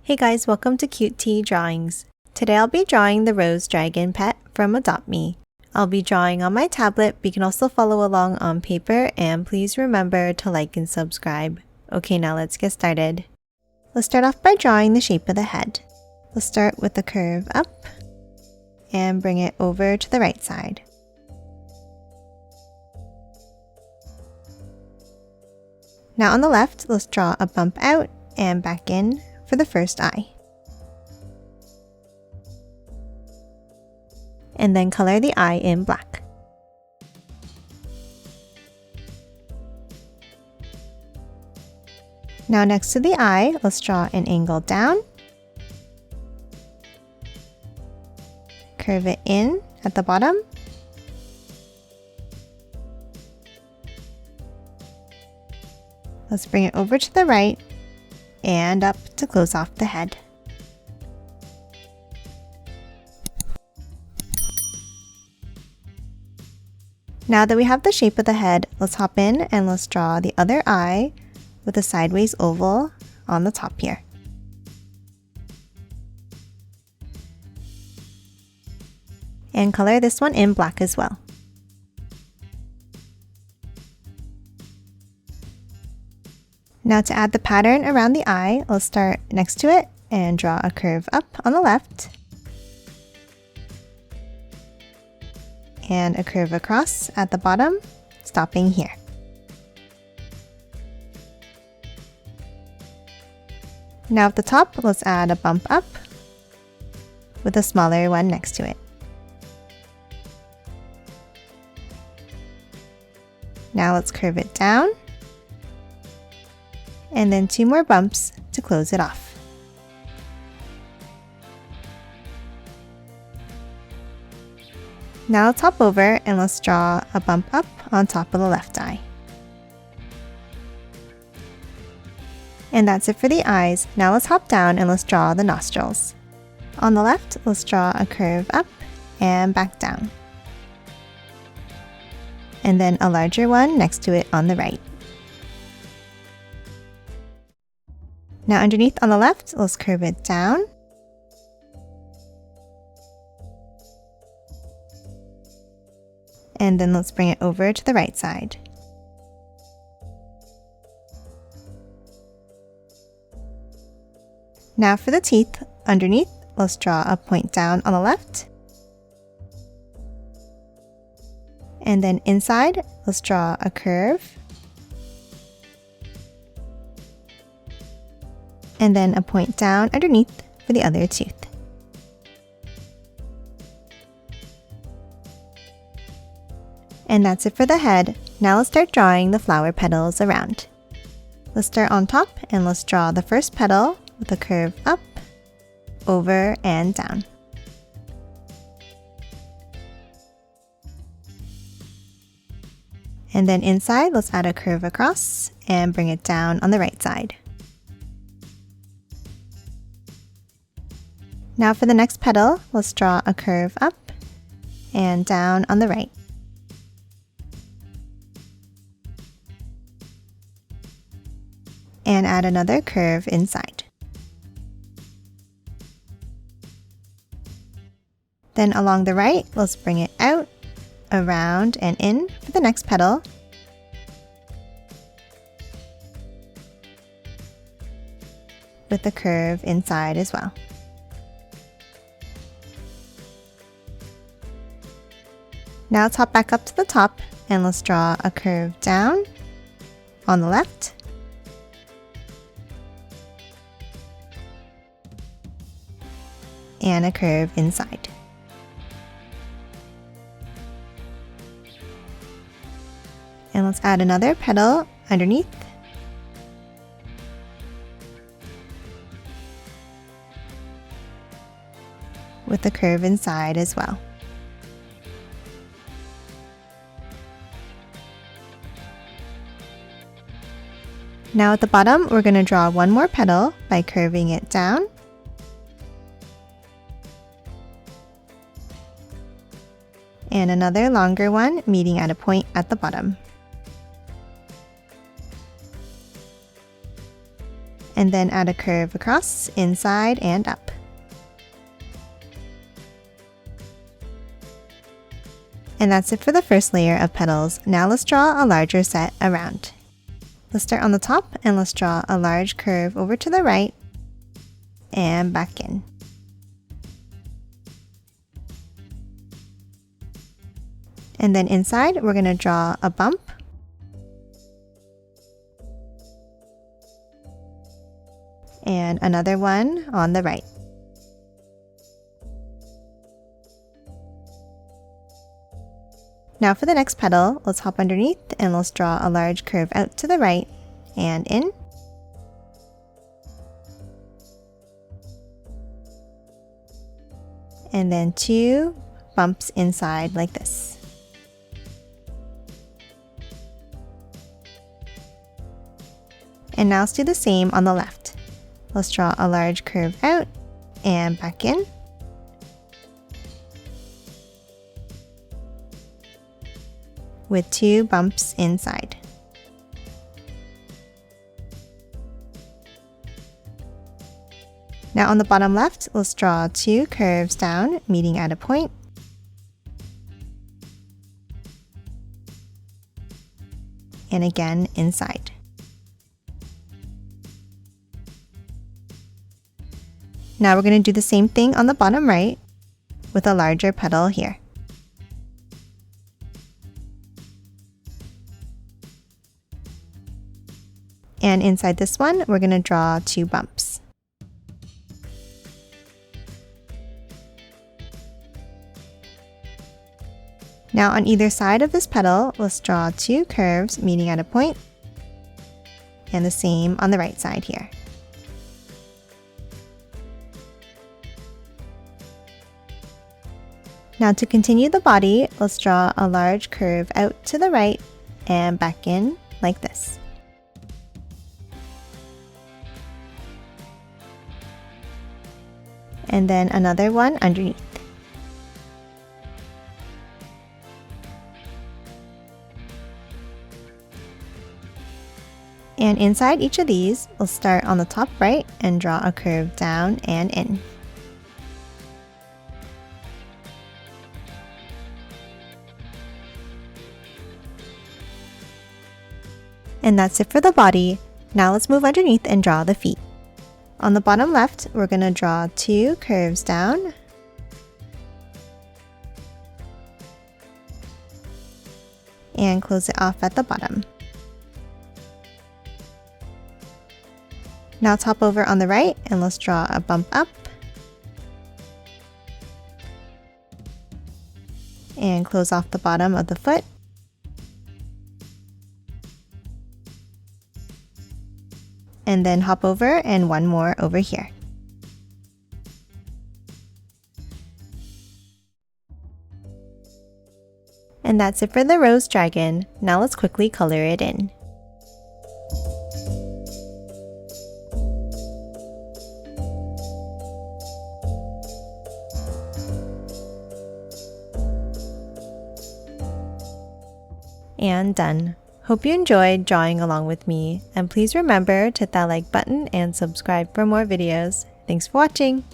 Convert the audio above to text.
Hey guys, welcome to Cute Tea Drawings. Today I'll be drawing the rose dragon pet from Adopt Me. I'll be drawing on my tablet, but you can also follow along on paper, and please remember to like and subscribe. Okay, now let's get started. Let's start off by drawing the shape of the head. Let's start with the curve up and bring it over to the right side. Now on the left, let's draw a bump out and back in for the first eye. And then color the eye in black. Now next to the eye, let's draw an angle down. Curve it in at the bottom. Let's bring it over to the right and up to close off the head. Now that we have the shape of the head, let's hop in and let's draw the other eye with a sideways oval on the top here. And color this one in black as well. Now to add the pattern around the eye, let's start next to it and draw a curve up on the left and a curve across at the bottom, stopping here. Now at the top, let's add a bump up with a smaller one next to it. Now let's curve it down, and then 2 more bumps to close it off. Now let's hop over and let's draw a bump up on top of the left eye. And that's it for the eyes. Now let's hop down and let's draw the nostrils. On the left, let's draw a curve up and back down. And then a larger one next to it on the right. Now underneath on the left, let's curve it down. And then let's bring it over to the right side. Now for the teeth, underneath, let's draw a point down on the left. And then inside, let's draw a curve. And then a point down underneath for the other tooth. And that's it for the head. Now let's start drawing the flower petals around. Let's start on top and let's draw the first petal with a curve up, over, and down. And then inside, let's add a curve across and bring it down on the right side. Now for the next petal, let's draw a curve up and down on the right. And add another curve inside. Then along the right, let's bring it out, around, and in for the next petal. With the curve inside as well. Now let's hop back up to the top and let's draw a curve down on the left. And a curve inside. And let's add another petal underneath. With a curve inside as well. Now at the bottom, we're going to draw one more petal by curving it down. And another longer one meeting at a point at the bottom. and then add a curve across, inside, and up. And that's it for the first layer of petals. Now let's draw a larger set around. Let's start on the top and let's draw a large curve over to the right and back in. And then inside, we're going to draw a bump. And another one on the right. Now for the next petal, let's hop underneath and let's draw a large curve out to the right and in. And then 2 bumps inside like this. And now let's do the same on the left. Let's draw a large curve out and back in. With 2 bumps inside. Now on the bottom left, let's draw 2 curves down, meeting at a point. And again inside. Now we're going to do the same thing on the bottom right with a larger petal here. And inside this one, we're going to draw 2 bumps. Now on either side of this petal, let's draw 2 curves meeting at a point, and the same on the right side here. Now to continue the body, let's draw a large curve out to the right and back in like this. And then another one underneath. And inside each of these, we'll start on the top right and draw a curve down and in. And that's it for the body. Now let's move underneath and draw the feet. On the bottom left, we're going to draw 2 curves down. And close it off at the bottom. Now let's hop over on the right and let's draw a bump up. And close off the bottom of the foot. And then hop over and one more over here. And that's it for the rose dragon. Now let's quickly color it in. And done. Hope you enjoyed drawing along with me, and please remember to hit that like button and subscribe for more videos. Thanks for watching!